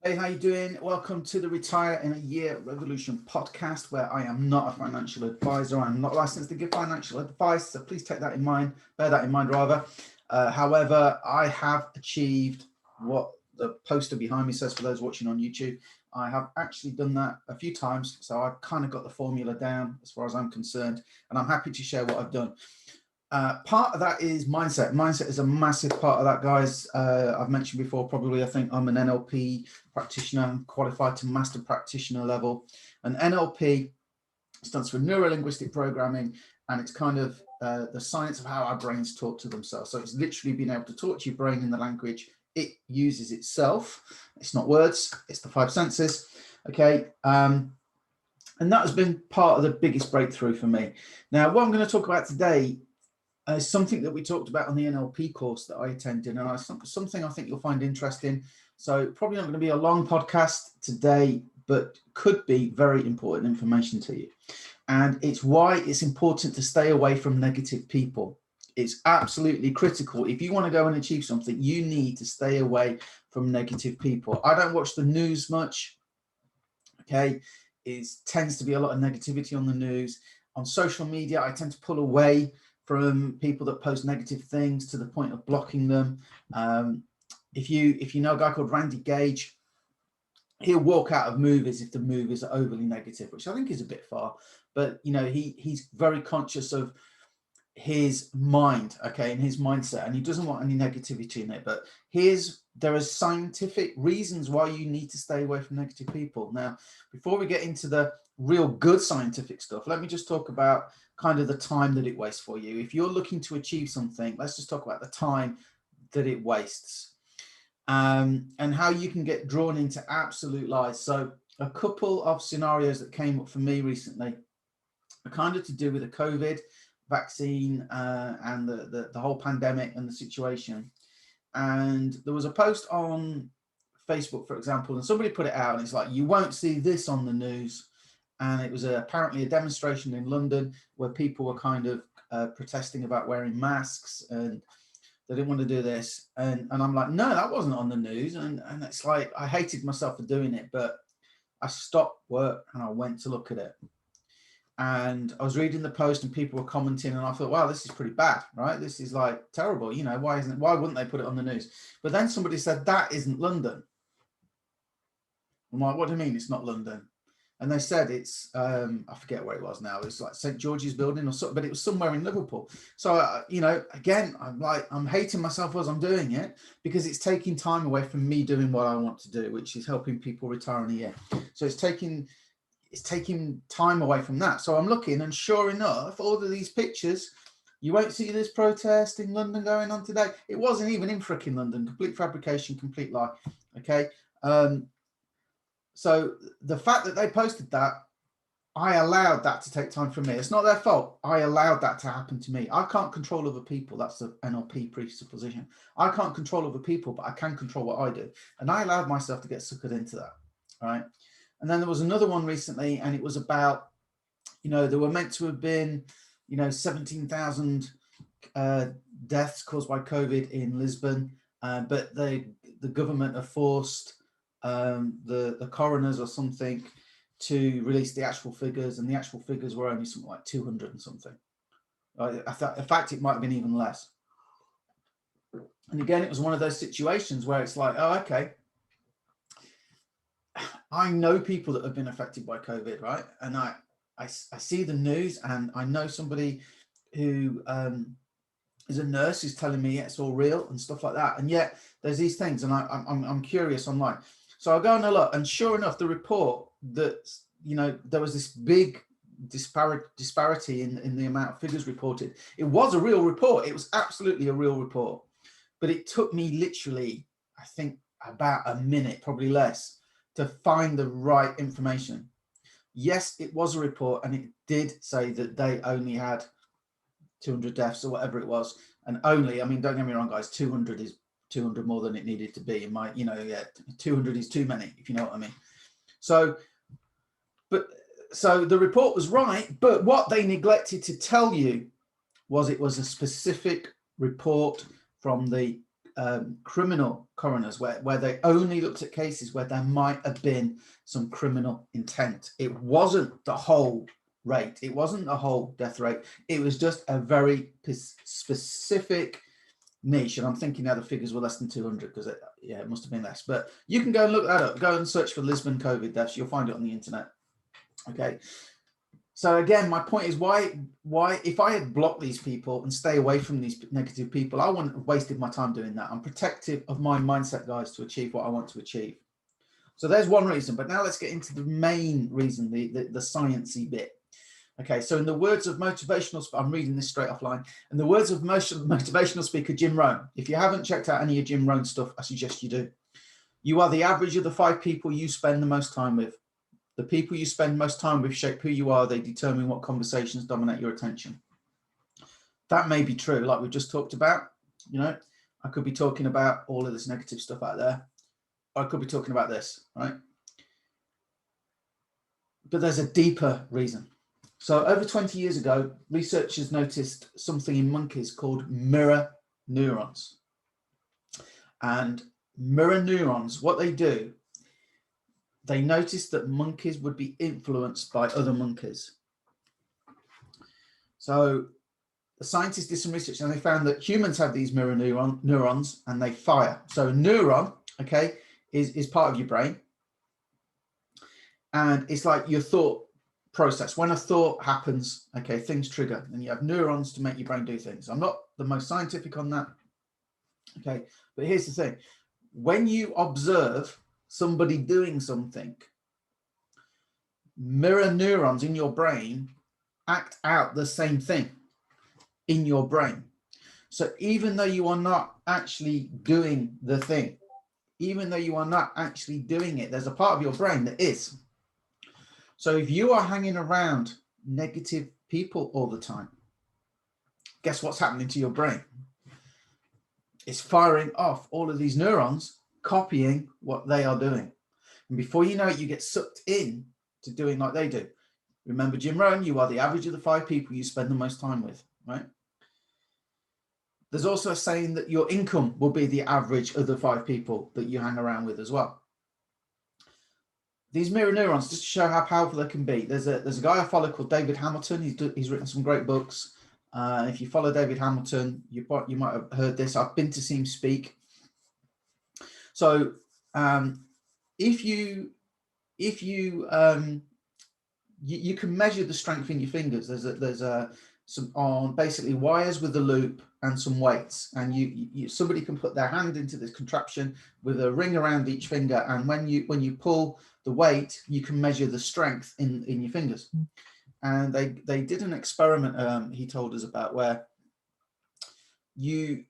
Hey, how you doing? Welcome to the Retire in a Year Revolution podcast, where I am not a financial advisor. I'm not licensed to give financial advice, so please take that in mind, bear that in mind rather. However, I have achieved what the poster behind me says for those watching on YouTube. I have actually done that a few times, so I've kind of got the formula down as far as I'm concerned, and I'm happy to share what I've done. Part of that is mindset. Mindset is a massive part of that, guys. I've mentioned before, probably, I think I'm an NLP practitioner. I'm qualified to master practitioner level. And NLP stands for Neuro Linguistic Programming, and it's kind of the science of how our brains talk to themselves. So it's literally being able to talk to your brain in the language it uses itself. It's not words, it's the five senses. Okay. And that has been part of the biggest breakthrough for me. Now, what I'm going to talk about today something that we talked about on the NLP course that I attended, and something I think you'll find interesting. So probably not going to be a long podcast today, but could be very important information to you. And it's why it's important to stay away from negative people. It's absolutely critical. If you want to go and achieve something, you need to stay away from negative people. I don't watch the news much. Okay, it tends to be a lot of negativity on the news. On social media, I tend to pull away from people that post negative things to the point of blocking them. If you know a guy called Randy Gage, he'll walk out of movies if the movies are overly negative, which I think is a bit far. But you know, he's very conscious of his mind, okay, and his mindset, and he doesn't want any negativity in it. But there are scientific reasons why you need to stay away from negative people. Now, before we get into the real good scientific stuff, let me just talk about kind of the time that it wastes for you. If you're looking to achieve something, let's just talk about the time that it wastes, and how you can get drawn into absolute lies. So a couple of scenarios that came up for me recently are kind of to do with the COVID vaccine and the whole pandemic and the situation. And there was a post on Facebook, for example, and somebody put it out, and it's like, you won't see this on the news. And it was apparently a demonstration in London where people were kind of protesting about wearing masks, and they didn't want to do this. And I'm like, no, that wasn't on the news. And it's like, I hated myself for doing it, but I stopped work and I went to look at it. And I was reading the post and people were commenting, and I thought, wow, this is pretty bad, right? This is like terrible. You know, why wouldn't they put it on the news? But then somebody said, that isn't London. I'm like, what do you mean it's not London? And they said it's, I forget where it was now. It's like St. George's Building or something, but it was somewhere in Liverpool. So, you know, again, I'm hating myself as I'm doing it, because it's taking time away from me doing what I want to do, which is helping people retire in a year. So it's taking time away from that. So I'm looking, and sure enough, all of these pictures, you won't see this protest in London going on today. It wasn't even in fricking London. Complete fabrication, complete lie. Okay. So the fact that they posted that, I allowed that to take time from me. It's not their fault. I allowed that to happen to me. I can't control other people. That's the NLP presupposition. I can't control other people, but I can control what I do. And I allowed myself to get suckered into that. All right. And then there was another one recently, and it was about, you know, there were meant to have been, you know, 17,000 deaths caused by COVID in Lisbon, but the government have forced the coroners or something to release the actual figures, and the actual figures were only something like 200 and something. In fact, it might have been even less. And again, it was one of those situations where it's like, oh, okay, I know people that have been affected by COVID, right? And I see the news, and I know somebody who is a nurse who's telling me it's all real and stuff like that. And yet there's these things, and I'm curious online. So I go and I look, and sure enough, the report that, you know, there was this big disparity in the amount of figures reported. It was a real report. It was absolutely a real report. But it took me literally, I think, about a minute, probably less, to find the right information. Yes, it was a report, and it did say that they only had 200 deaths or whatever it was. And only, I mean, don't get me wrong, guys, 200 is 200 more than it needed to be. In my, you know, yeah, 200 is too many, if you know what I mean. So the report was right, but what they neglected to tell you was it was a specific report from the criminal coroners where they only looked at cases where there might have been some criminal intent. It wasn't the whole rate. It wasn't the whole death rate. It was just a very specific niche. And I'm thinking now the figures were less than 200 because it must have been less. But you can go and look that up. Go and search for Lisbon COVID deaths. You'll find it on the internet. Okay. So again, my point is why if I had blocked these people and stay away from these negative people, I wouldn't have wasted my time doing that. I'm protective of my mindset, guys, to achieve what I want to achieve. So there's one reason, but now let's get into the main reason, the sciencey bit. Okay, so in the words of motivational, I'm reading this straight offline. In the words of motivational speaker Jim Rohn, if you haven't checked out any of Jim Rohn's stuff, I suggest you do. You are the average of the 5 people you spend the most time with. The people you spend most time with shape who you are. They determine what conversations dominate your attention. That may be true, like we just talked about. You know, I could be talking about all of this negative stuff out there. Or I could be talking about this, right? But there's a deeper reason. So over 20 years ago, researchers noticed something in monkeys called mirror neurons. And mirror neurons, what they do, they noticed that monkeys would be influenced by other monkeys. So the scientists did some research and they found that humans have these mirror neurons and they fire. So a neuron, okay, is part of your brain. And it's like your thought process. When a thought happens, okay, things trigger and you have neurons to make your brain do things. I'm not the most scientific on that. Okay, but here's the thing. When you observe somebody doing something, mirror neurons in your brain act out the same thing in your brain. So even though you are not actually doing the thing, even though you are not actually doing it, there's a part of your brain that is. So if you are hanging around negative people all the time, guess what's happening to your brain? It's firing off all of these neurons, copying what they are doing. And before you know it, you get sucked in to doing like they do. Remember Jim Rohn, you are the average of the 5 people you spend the most time with, right? There's also a saying that your income will be the average of the 5 people that you hang around with as well. These mirror neurons, just to show how powerful they can be. There's a guy I follow called David Hamilton. He's written some great books. If you follow David Hamilton, you might have heard this. I've been to see him speak. So if you can measure the strength in your fingers. There's some on basically wires with a loop and some weights, and somebody can put their hand into this contraption with a ring around each finger, and when you pull the weight, you can measure the strength in your fingers. And they did an experiment, he told us about, where they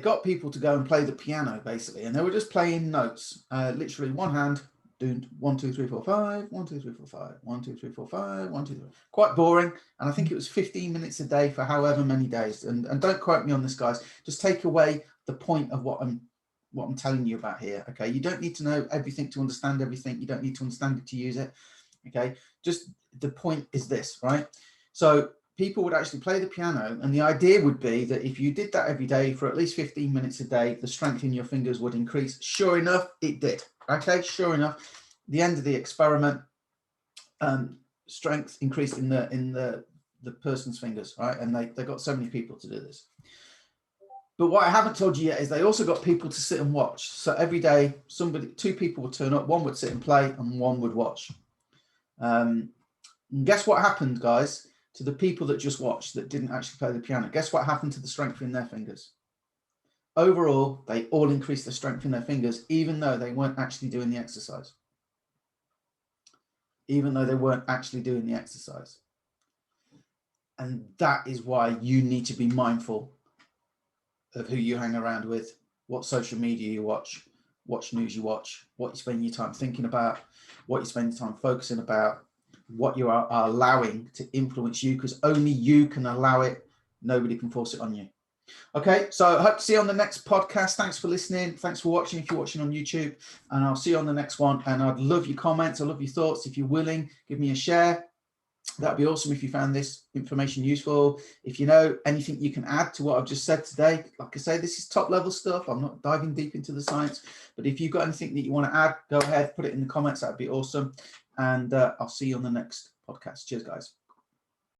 got people to go and play the piano basically, and they were just playing notes, literally one hand doing 1 2 3 4 5, 1 2 3 4 5, 1 2 3 4 5, 1 2 3. Quite boring, and I think it was 15 minutes a day for however many days. And don't quote me on this, guys. Just take away the point of what I'm telling you about here. Okay, you don't need to know everything to understand everything. You don't need to understand it to use it. Okay, just the point is this, right? So people would actually play the piano, and the idea would be that if you did that every day for at least 15 minutes a day, the strength in your fingers would increase. Sure enough, it did. Okay, sure enough, the end of the experiment, strength increased in the person's fingers, right? And they got so many people to do this. But what I haven't told you yet is they also got people to sit and watch. So every day, 2 people would turn up, one would sit and play, and one would watch. And guess what happened, guys, to the people that just watched, that didn't actually play the piano? Guess what happened to the strength in their fingers? Overall, they all increased the strength in their fingers, even though they weren't actually doing the exercise. Even though they weren't actually doing the exercise. And that is why you need to be mindful of who you hang around with, what social media you watch, what news you watch, what you spend your time thinking about, what you spend your time focusing about, what you are allowing to influence you, because only you can allow it. Nobody can force it on you. Okay, so I hope to see you on the next podcast. Thanks for listening. Thanks for watching if you're watching on YouTube. And I'll see you on the next one. And I'd love your comments. I love your thoughts. If you're willing, give me a share. That'd be awesome if you found this information useful. If you know anything you can add to what I've just said today, like I say, this is top level stuff. I'm not diving deep into the science, but if you've got anything that you want to add, go ahead, put it in the comments. That'd be awesome. And I'll see you on the next podcast. Cheers, guys.